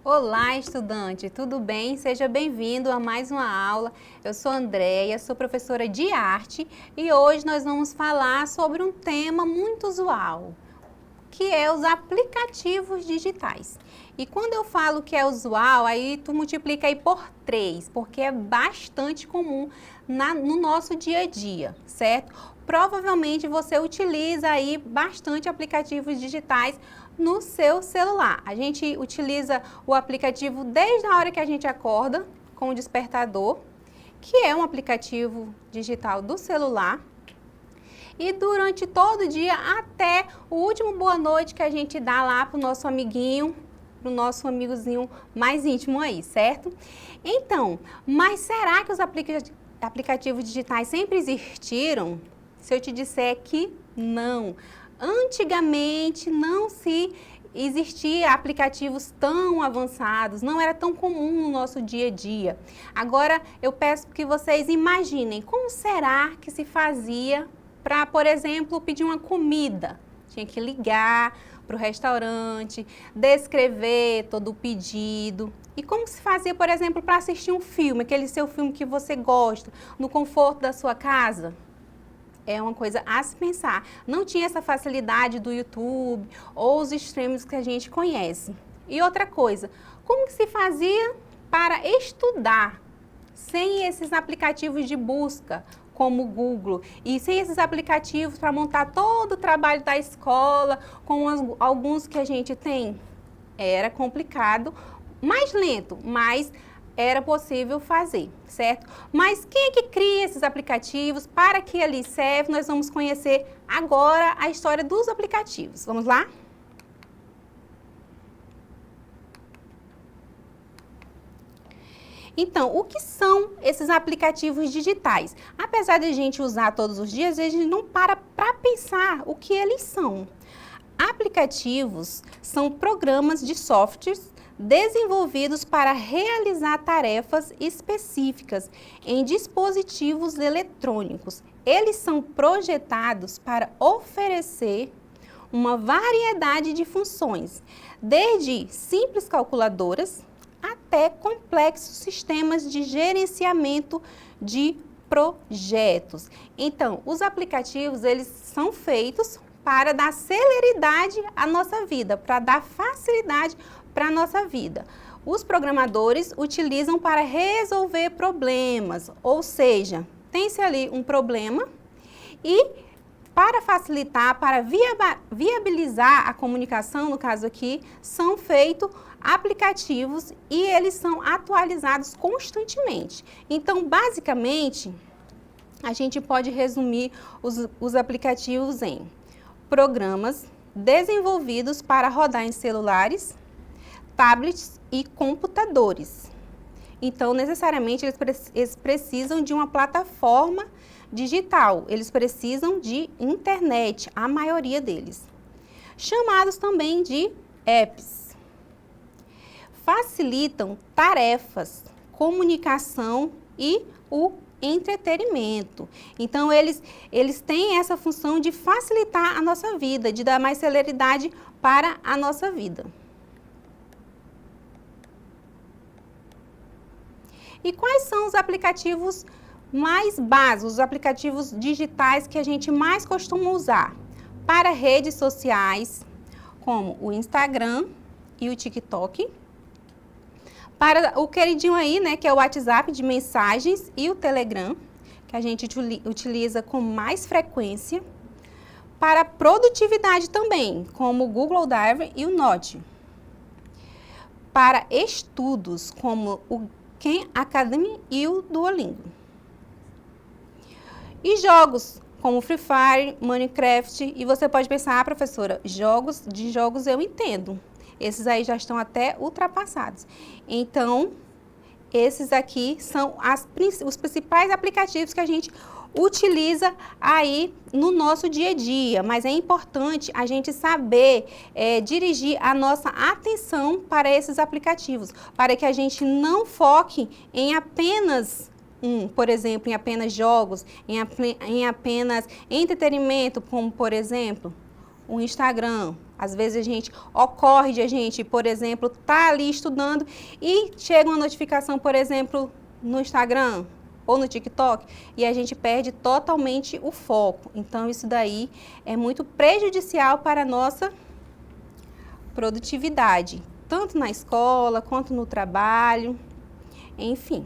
Olá, estudante, tudo bem? Seja bem-vindo a mais uma aula. Eu sou Andréia, sou professora de arte e hoje nós vamos falar sobre um tema muito usual, que é os aplicativos digitais. E quando eu falo que é usual, aí tu multiplica aí por 3, porque é bastante comum no nosso dia a dia, certo? Provavelmente você utiliza aí bastante aplicativos digitais no seu celular. A gente utiliza o aplicativo desde a hora que a gente acorda com o despertador, que é um aplicativo digital do celular, e durante todo o dia até o último boa noite que a gente dá lá para o nosso amiguinho, para o nosso amigozinho mais íntimo aí, certo? Então, mas será que os aplicativos digitais sempre existiram? Se eu te disser que não. Antigamente não se existia aplicativos tão avançados, não era tão comum no nosso dia a dia. Agora eu peço que vocês imaginem como será que se fazia para, por exemplo, pedir uma comida. Tinha que ligar para o restaurante, descrever todo o pedido. E como se fazia, por exemplo, para assistir um filme, aquele seu filme que você gosta, no conforto da sua casa? É uma coisa a se pensar. Não tinha essa facilidade do YouTube ou os streams que a gente conhece. E outra coisa, como que se fazia para estudar sem esses aplicativos de busca, como o Google, e sem esses aplicativos para montar todo o trabalho da escola, como alguns que a gente tem? Era complicado, mais lento, mas era possível fazer, certo? Mas quem é que cria esses aplicativos? Para que eles servem? Nós vamos conhecer agora a história dos aplicativos. Vamos lá? Então, o que são esses aplicativos digitais? Apesar de a gente usar todos os dias, a gente não para pensar o que eles são. Aplicativos são programas de softwares desenvolvidos para realizar tarefas específicas em dispositivos eletrônicos. Eles são projetados para oferecer uma variedade de funções, desde simples calculadoras até complexos sistemas de gerenciamento de projetos. Então, os aplicativos, eles são feitos para dar celeridade à nossa vida, para dar facilidade para a nossa vida. Os programadores utilizam para resolver problemas, ou seja, tem-se ali um problema e para facilitar, para viabilizar a comunicação, no caso aqui, são feitos aplicativos e eles são atualizados constantemente. Então, basicamente, a gente pode resumir os aplicativos em programas desenvolvidos para rodar em celulares, tablets e computadores. Então, necessariamente, eles precisam de uma plataforma digital, eles precisam de internet, a maioria deles. Chamados também de apps. Facilitam tarefas, comunicação e o entretenimento. Então, eles têm essa função de facilitar a nossa vida, de dar mais celeridade para a nossa vida. E quais são os aplicativos mais básicos, os aplicativos digitais que a gente mais costuma usar? Para redes sociais, como o Instagram e o TikTok. Para o queridinho aí, né, que é o WhatsApp de mensagens e o Telegram, que a gente utiliza com mais frequência. Para produtividade também, como o Google Drive e o Note. Para estudos, como o Khan Academy e o Duolingo. E jogos, como Free Fire, Minecraft, e você pode pensar, professora, jogos eu entendo. Esses aí já estão até ultrapassados. Então, esses aqui são os principais aplicativos que a gente utiliza aí no nosso dia a dia, mas é importante a gente saber dirigir a nossa atenção para esses aplicativos, para que a gente não foque em apenas por exemplo, em apenas jogos, em apenas entretenimento, como por exemplo, o Instagram. Às vezes ocorre de a gente, por exemplo, tá ali estudando e chega uma notificação, por exemplo, no Instagram ou no TikTok e a gente perde totalmente o foco. Então, isso daí é muito prejudicial para a nossa produtividade, tanto na escola quanto no trabalho, enfim.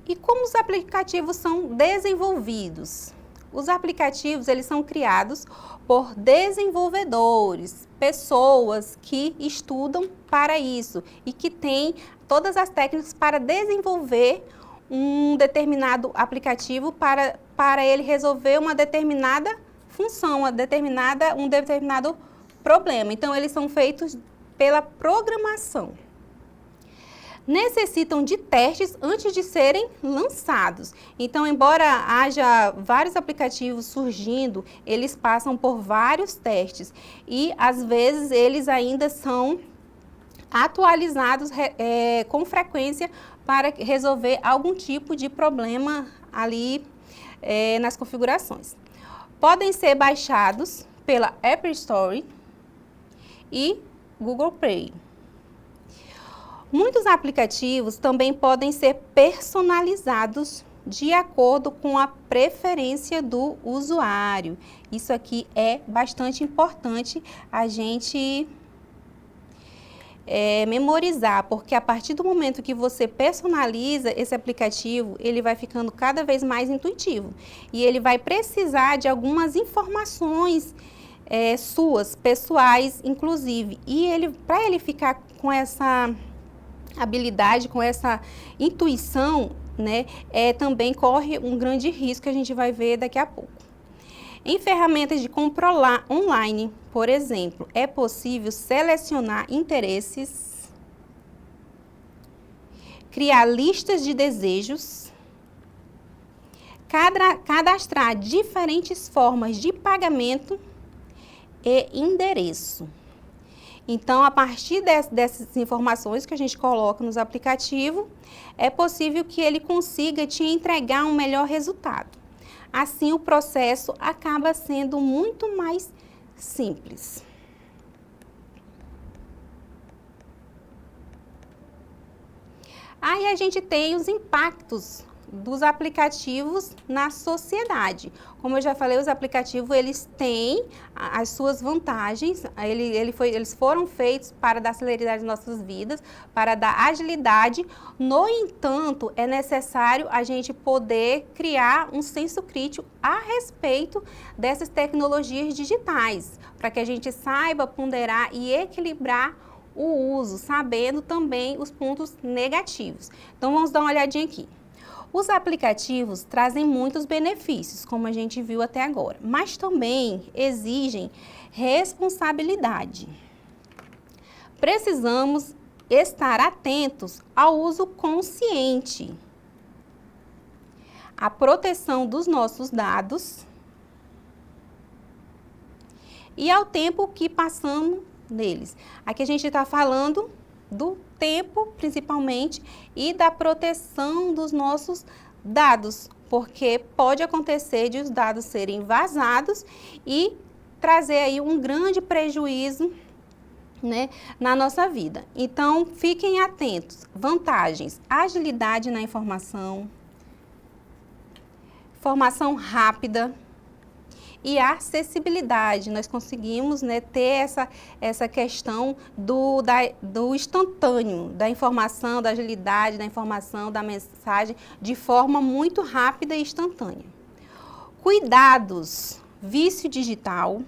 E como os aplicativos são desenvolvidos? Os aplicativos, eles são criados por desenvolvedores, pessoas que estudam para isso e que têm todas as técnicas para desenvolver um determinado aplicativo para ele resolver uma determinada função, um determinado problema. Então, eles são feitos pela programação. Necessitam de testes antes de serem lançados. Então, embora haja vários aplicativos surgindo, eles passam por vários testes e, às vezes, eles ainda são atualizados com frequência para resolver algum tipo de problema ali nas configurações. Podem ser baixados pela Apple Store e Google Play. Muitos aplicativos também podem ser personalizados de acordo com a preferência do usuário. Isso aqui é bastante importante a gente memorizar, porque a partir do momento que você personaliza esse aplicativo, ele vai ficando cada vez mais intuitivo e ele vai precisar de algumas informações suas, pessoais, inclusive. E para ele ficar com essa habilidade, com essa intuição, né, também corre um grande risco que a gente vai ver daqui a pouco. Em ferramentas de compra online, por exemplo, é possível selecionar interesses, criar listas de desejos, cadastrar diferentes formas de pagamento e endereço. Então, a partir dessas informações que a gente coloca nos aplicativos, é possível que ele consiga te entregar um melhor resultado. Assim, o processo acaba sendo muito mais simples. Aí a gente tem os impactos dos aplicativos na sociedade. Como eu já falei, os aplicativos, eles têm as suas vantagens, eles foram feitos para dar celeridade nas nossas vidas, para dar agilidade. No entanto, é necessário a gente poder criar um senso crítico a respeito dessas tecnologias digitais, para que a gente saiba ponderar e equilibrar o uso, sabendo também os pontos negativos. Então, vamos dar uma olhadinha aqui. Os aplicativos trazem muitos benefícios, como a gente viu até agora, mas também exigem responsabilidade. Precisamos estar atentos ao uso consciente, à proteção dos nossos dados e ao tempo que passamos neles. Aqui a gente está falando do tempo, principalmente, e da proteção dos nossos dados, porque pode acontecer de os dados serem vazados e trazer aí um grande prejuízo, né, na nossa vida. Então, fiquem atentos. Vantagens: agilidade na informação, informação rápida e acessibilidade. Nós conseguimos, né, ter essa questão do instantâneo, da informação, da agilidade, da informação, da mensagem, de forma muito rápida e instantânea. Cuidados: vício digital,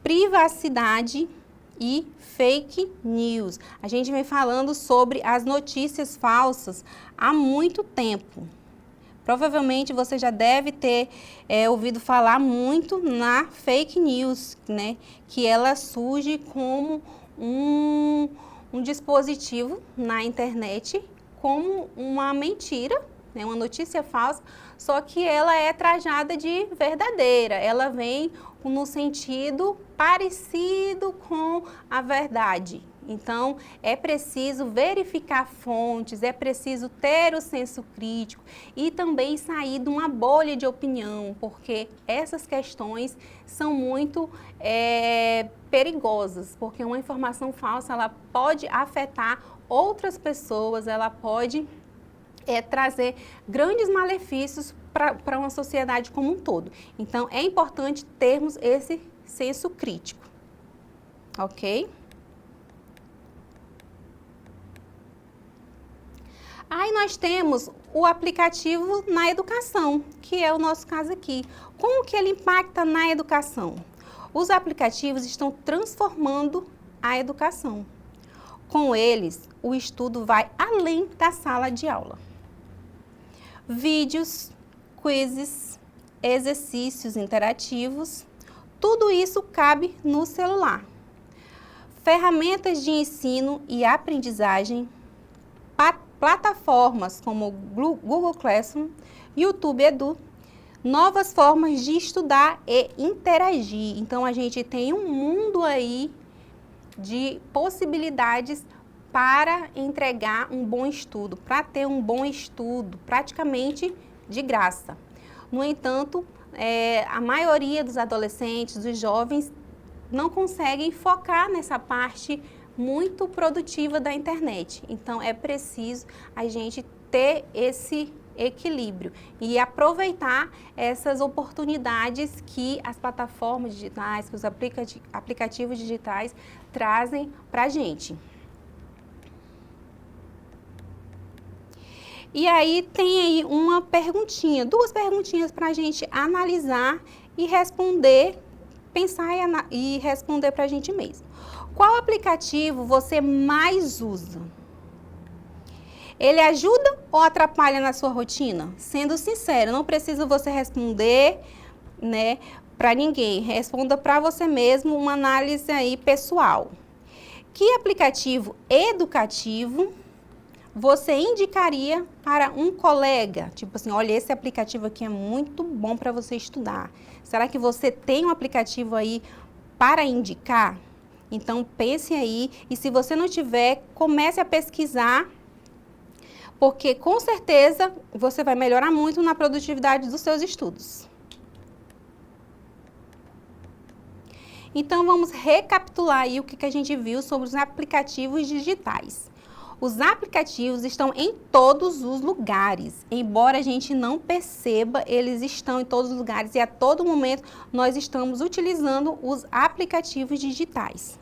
privacidade e fake news. A gente vem falando sobre as notícias falsas há muito tempo. Provavelmente você já deve ter ouvido falar muito na fake news, né? Que ela surge como um dispositivo na internet, como uma mentira, né? Uma notícia falsa, só que ela é trajada de verdadeira. Ela vem no sentido parecido com a verdade. Então, é preciso verificar fontes, é preciso ter o senso crítico e também sair de uma bolha de opinião, porque essas questões são muito perigosas, porque uma informação falsa, ela pode afetar outras pessoas, ela pode trazer grandes malefícios para uma sociedade como um todo. Então, é importante termos esse senso crítico, ok? Aí nós temos o aplicativo na educação, que é o nosso caso aqui. Como que ele impacta na educação? Os aplicativos estão transformando a educação. Com eles, o estudo vai além da sala de aula. Vídeos, quizzes, exercícios interativos, tudo isso cabe no celular. Ferramentas de ensino e aprendizagem, plataformas como Google Classroom, YouTube Edu, novas formas de estudar e interagir. Então, a gente tem um mundo aí de possibilidades para entregar um bom estudo, para ter um bom estudo, praticamente de graça. No entanto, a maioria dos adolescentes, dos jovens, não conseguem focar nessa parte muito produtiva da internet. Então, é preciso a gente ter esse equilíbrio e aproveitar essas oportunidades que as plataformas digitais, que os aplicativos digitais trazem para a gente. E aí tem aí uma perguntinha, duas perguntinhas para a gente analisar e responder, pensar e responder para a gente mesmo. Qual aplicativo você mais usa? Ele ajuda ou atrapalha na sua rotina? Sendo sincero, não precisa você responder, né, para ninguém. Responda para você mesmo, uma análise aí pessoal. Que aplicativo educativo você indicaria para um colega? Tipo assim, olha, esse aplicativo aqui é muito bom para você estudar. Será que você tem um aplicativo aí para indicar? Então, pense aí, e se você não tiver, comece a pesquisar, porque com certeza você vai melhorar muito na produtividade dos seus estudos. Então, vamos recapitular aí o que a gente viu sobre os aplicativos digitais. Os aplicativos estão em todos os lugares, embora a gente não perceba, eles estão em todos os lugares e a todo momento nós estamos utilizando os aplicativos digitais.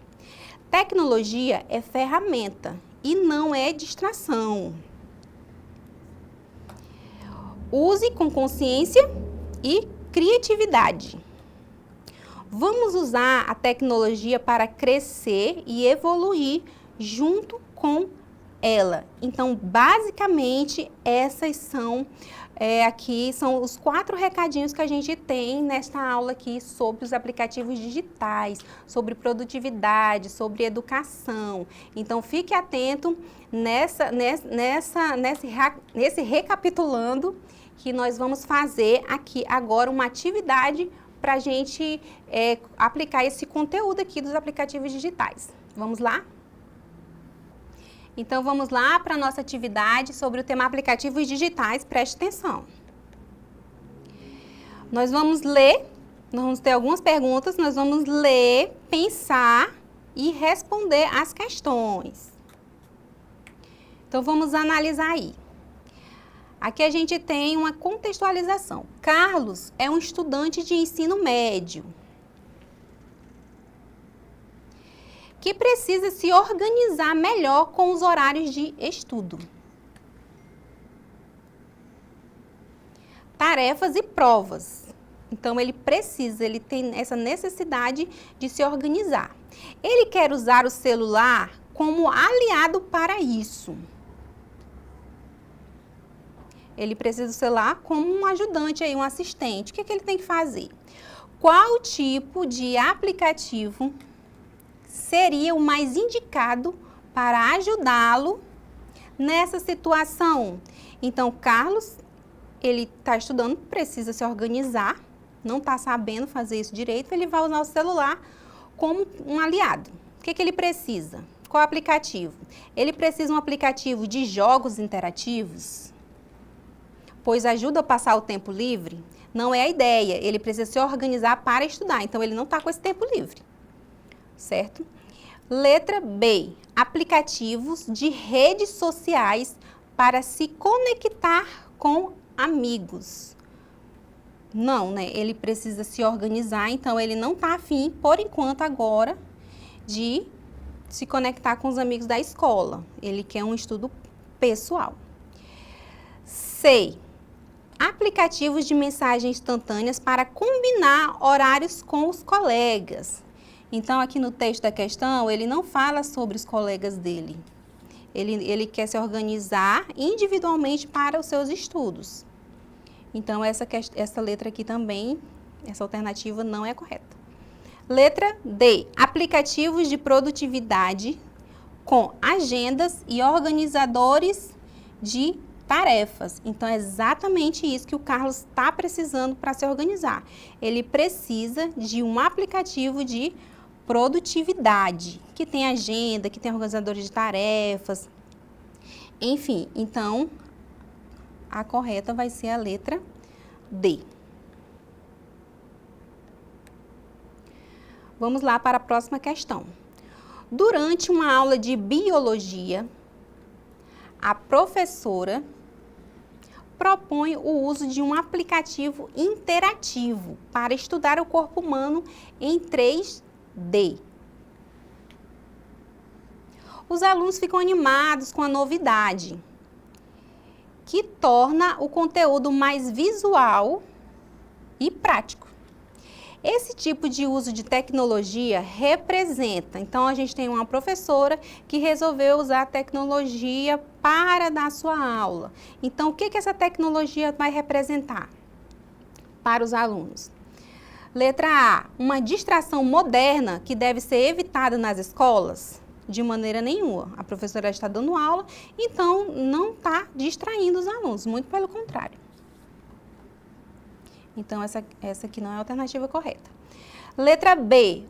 Tecnologia é ferramenta e não é distração. Use com consciência e criatividade. Vamos usar a tecnologia para crescer e evoluir junto com ela. Então, basicamente, essas são, aqui são os 4 recadinhos que a gente tem nesta aula aqui sobre os aplicativos digitais, sobre produtividade, sobre educação. Então, fique atento nesse recapitulando, que nós vamos fazer aqui agora uma atividade para a gente aplicar esse conteúdo aqui dos aplicativos digitais. Vamos lá? Então, vamos lá para a nossa atividade sobre o tema aplicativos digitais. Preste atenção. Nós vamos ler, nós vamos ter algumas perguntas, nós vamos ler, pensar e responder as questões. Então, vamos analisar aí. Aqui a gente tem uma contextualização. Carlos é um estudante de ensino médio que precisa se organizar melhor com os horários de estudo, tarefas e provas. Então, ele tem essa necessidade de se organizar. Ele quer usar o celular como aliado para isso. Ele precisa do celular como um ajudante, aí, um assistente. O que ele tem que fazer? Qual tipo de aplicativo seria o mais indicado para ajudá-lo nessa situação? Então, Carlos, ele está estudando, precisa se organizar, não está sabendo fazer isso direito, ele vai usar o celular como um aliado. O que ele precisa? Qual aplicativo? Ele precisa de um aplicativo de jogos interativos, pois ajuda a passar o tempo livre? Não é a ideia, ele precisa se organizar para estudar, então ele não está com esse tempo livre, certo? Letra B, aplicativos de redes sociais para se conectar com amigos. Não, né? Ele precisa se organizar, então ele não está afim, por enquanto agora, de se conectar com os amigos da escola. Ele quer um estudo pessoal. C, aplicativos de mensagens instantâneas para combinar horários com os colegas. Então, aqui no texto da questão, ele não fala sobre os colegas dele. Ele quer se organizar individualmente para os seus estudos. Então, essa letra aqui também, essa alternativa não é correta. Letra D, aplicativos de produtividade com agendas e organizadores de tarefas. Então, é exatamente isso que o Carlos está precisando para se organizar. Ele precisa de um aplicativo de produtividade, que tem agenda, que tem organizadores de tarefas, enfim. Então, a correta vai ser a letra D. Vamos lá para a próxima questão. Durante uma aula de biologia, a professora propõe o uso de um aplicativo interativo para estudar o corpo humano em 3D. Os alunos ficam animados com a novidade, que torna o conteúdo mais visual e prático. Esse tipo de uso de tecnologia representa, então a gente tem uma professora que resolveu usar a tecnologia para dar sua aula. Então, o que essa tecnologia vai representar para os alunos? Letra A, uma distração moderna que deve ser evitada nas escolas? De maneira nenhuma. A professora está dando aula, então não está distraindo os alunos, muito pelo contrário. Então, essa aqui não é a alternativa correta. Letra B,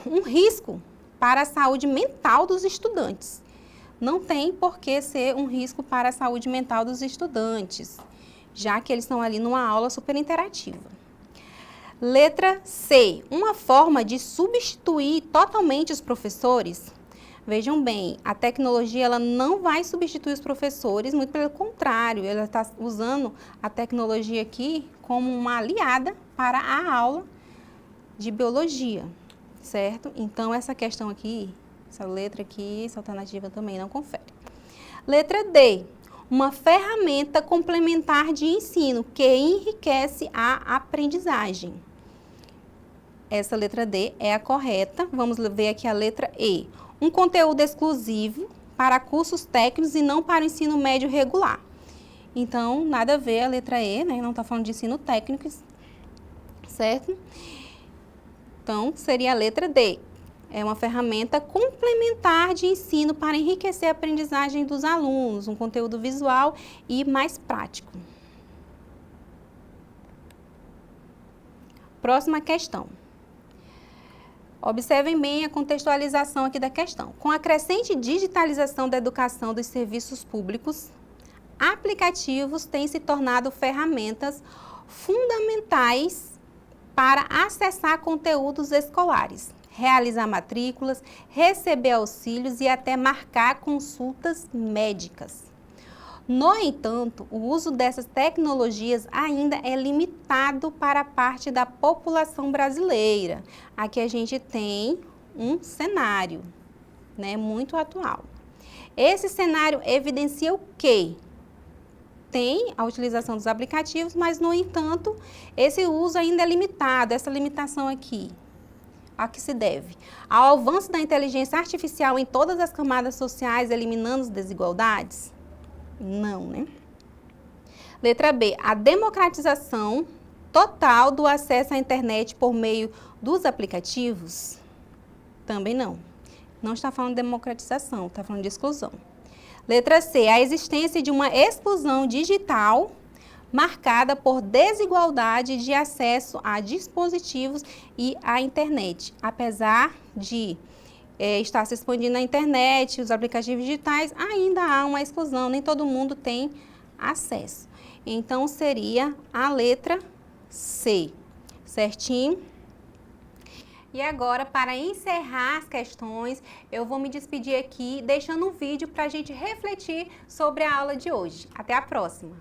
um risco para a saúde mental dos estudantes. Não tem por que ser um risco para a saúde mental dos estudantes, já que eles estão ali numa aula super interativa. Letra C, uma forma de substituir totalmente os professores. Vejam bem, a tecnologia ela não vai substituir os professores, muito pelo contrário, ela está usando a tecnologia aqui como uma aliada para a aula de biologia, certo? Então, essa questão aqui, essa letra aqui, essa alternativa também não confere. Letra D, uma ferramenta complementar de ensino que enriquece a aprendizagem. Essa letra D é a correta. Vamos ver aqui a letra E. Um conteúdo exclusivo para cursos técnicos e não para o ensino médio regular. Então, nada a ver a letra E, né? Não está falando de ensino técnico, certo? Então, seria a letra D. É uma ferramenta complementar de ensino para enriquecer a aprendizagem dos alunos, um conteúdo visual e mais prático. Próxima questão. Observem bem a contextualização aqui da questão. Com a crescente digitalização da educação dos serviços públicos, aplicativos têm se tornado ferramentas fundamentais para acessar conteúdos escolares, realizar matrículas, receber auxílios e até marcar consultas médicas. No entanto, o uso dessas tecnologias ainda é limitado para a parte da população brasileira. Aqui a gente tem um cenário, né, muito atual. Esse cenário evidencia o quê? Tem a utilização dos aplicativos, mas, no entanto, esse uso ainda é limitado. Essa limitação aqui, a que se deve? Ao avanço da inteligência artificial em todas as camadas sociais, eliminando as desigualdades? Não, né? Letra B, a democratização total do acesso à internet por meio dos aplicativos? Também não. Não está falando de democratização, está falando de exclusão. Letra C, a existência de uma exclusão digital marcada por desigualdade de acesso a dispositivos e à internet. Apesar de está se expandindo na internet, os aplicativos digitais, ainda há uma exclusão, nem todo mundo tem acesso. Então, seria a letra C, certinho? E agora, para encerrar as questões, eu vou me despedir aqui, deixando um vídeo para a gente refletir sobre a aula de hoje. Até a próxima!